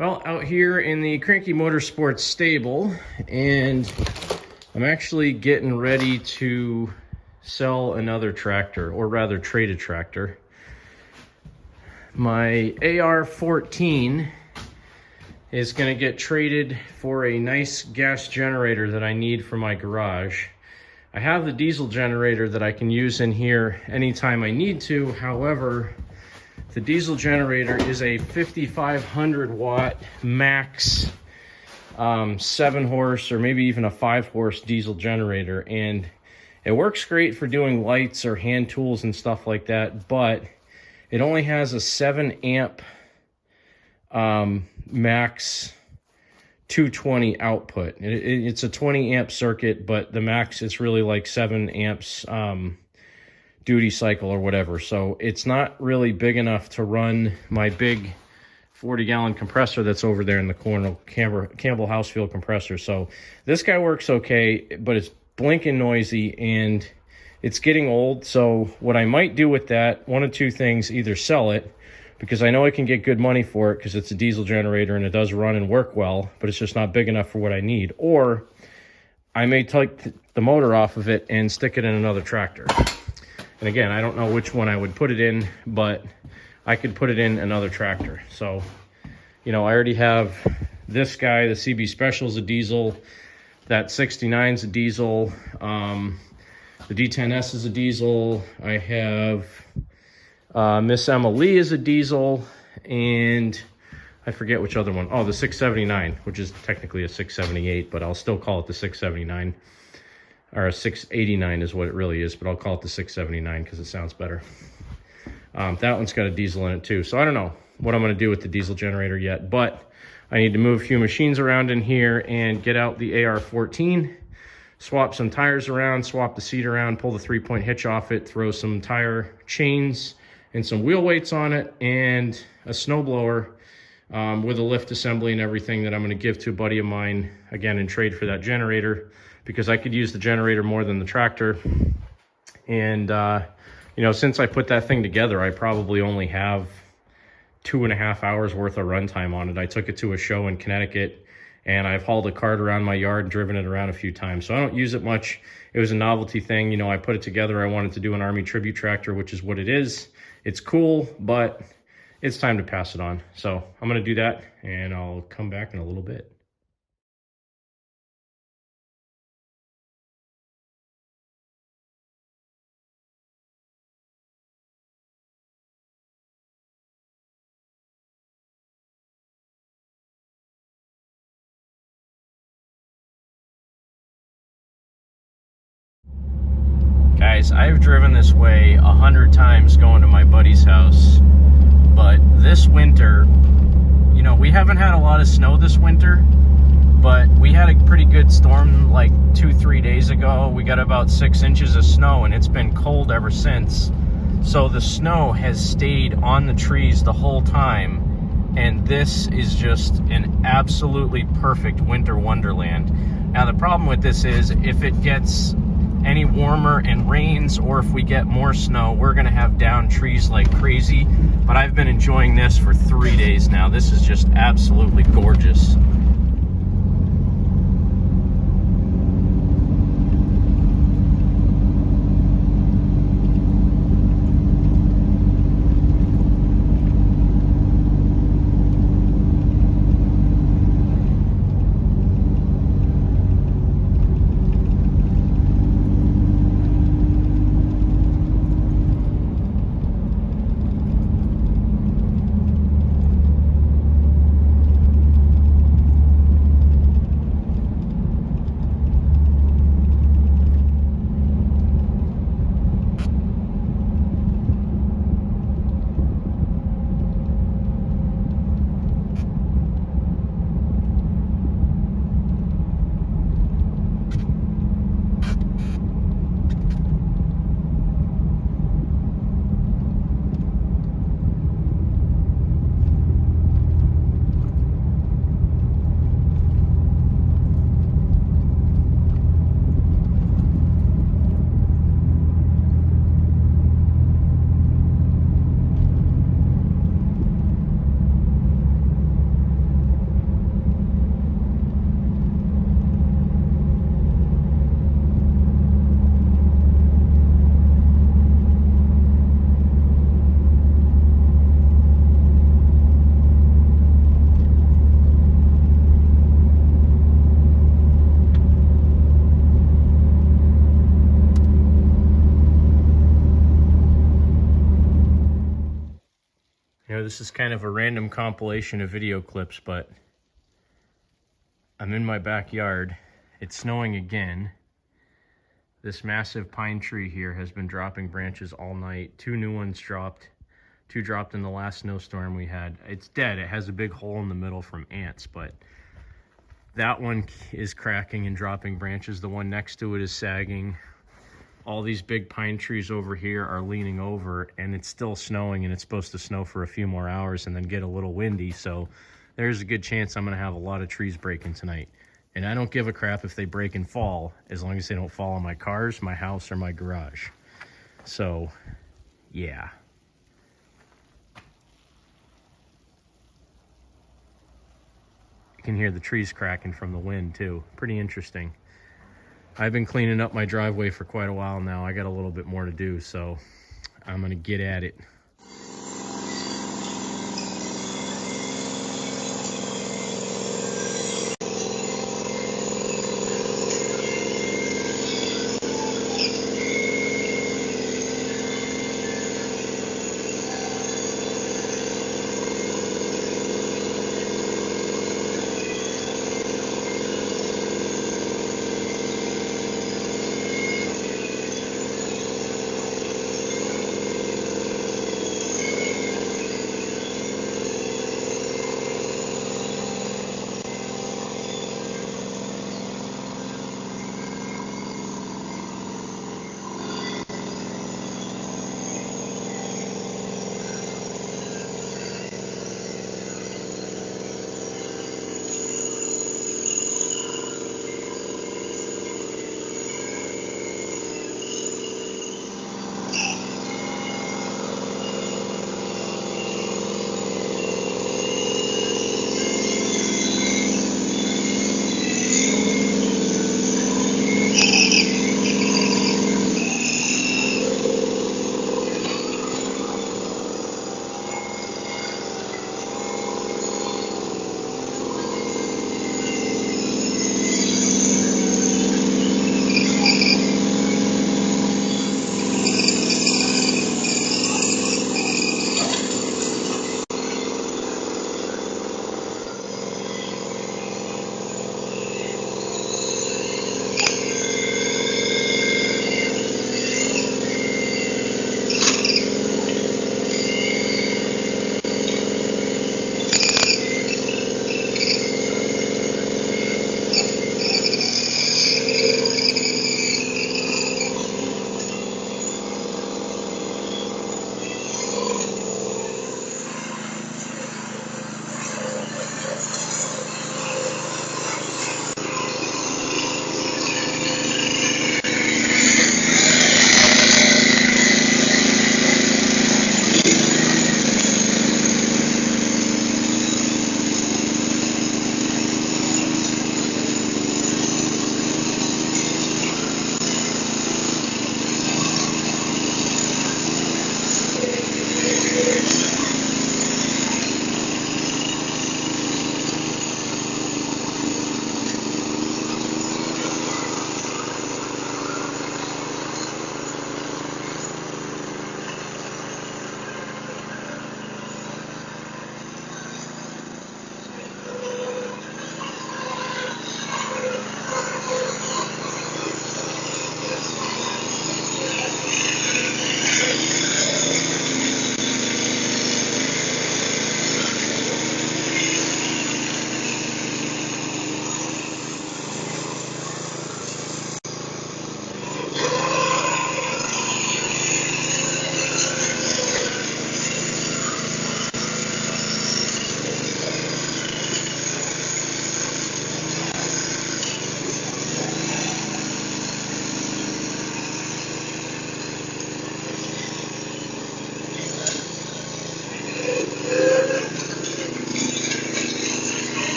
Well, out here in the Cranky Motorsports stable, and I'm actually getting ready to sell another tractor, or rather trade a tractor. My AR14 is going to get traded for a nice gas generator that I need for my garage. I have the diesel generator that I can use in here anytime I need to. However, the diesel generator is a 5,500 watt max 7 horse or maybe even a 5 horse diesel generator, and it works great for doing lights or hand tools and stuff like that, but it only has a 7 amp max 220 output. It's a 20 amp circuit, but the max is really like 7 amps duty cycle or whatever. So it's not really big enough to run my big 40-gallon compressor that's over there in the corner, Campbell Housefield compressor. So this guy works okay, but it's blinking noisy and it's getting old. So what I might do with that, one of two things: either sell it, because I know I can get good money for it because it's a diesel generator and it does run and work well, but it's just not big enough for what I need. Or I may take the motor off of it and stick it in another tractor. And again, I don't know which one I would put it in, but I could put it in another tractor. So, you know, I already have this guy, the CB Special is a diesel, that 69 is a diesel, the D10S is a diesel, I have Miss Emma Lee is a diesel, and I forget which other one. Oh, the 679, which is technically a 678, but I'll still call it the 679. Or a 689 is what it really is, but I'll call it the 679 because it sounds better. That one's got a diesel in it too. So I don't know what I'm going to do with the diesel generator yet, but I need to move a few machines around in here and get out the AR14, swap some tires around, swap the seat around, pull the 3-point hitch off it, throw some tire chains and some wheel weights on it, and a snowblower with a lift assembly and everything that I'm going to give to a buddy of mine, again, in trade for that generator, because I could use the generator more than the tractor. And, you know, since I put that thing together, I probably only have 2.5 hours worth of runtime on it. I took it to a show in Connecticut, and I've hauled a cart around my yard and driven it around a few times. So I don't use it much. It was a novelty thing. You know, I put it together. I wanted to do an Army tribute tractor, which is what it is. It's cool, but it's time to pass it on. So I'm going to do that, and I'll come back in a little bit. Guys, I've driven this way 100 times going to my buddy's house, but this winter, you know, we haven't had a lot of snow this winter, but we had a pretty good storm like 2-3 days ago. We got about 6 inches of snow, and it's been cold ever since. So the snow has stayed on the trees the whole time, and this is just an absolutely perfect winter wonderland. Now the problem with this is, if it gets any warmer and rains, or if we get more snow, we're gonna have down trees like crazy. But I've been enjoying this for 3 days now. This is just absolutely gorgeous. this is kind of a random compilation of video clips, but I'm in my backyard. It's snowing again. This massive pine tree here has been dropping branches all night. 2 new ones dropped. 2 dropped in the last snowstorm we had. It's dead. It has a big hole in the middle from ants, but that one is cracking and dropping branches. The one next to it is sagging. All these big pine trees over here are leaning over, and it's still snowing, and it's supposed to snow for a few more hours and then get a little windy, so there's a good chance I'm going to have a lot of trees breaking tonight. And I don't give a crap if they break and fall, as long as they don't fall on my cars, my house, or my garage. So, yeah. You can hear the trees cracking from the wind, too. Pretty interesting. I've been cleaning up my driveway for quite a while now. I got a little bit more to do, so I'm going to get at it.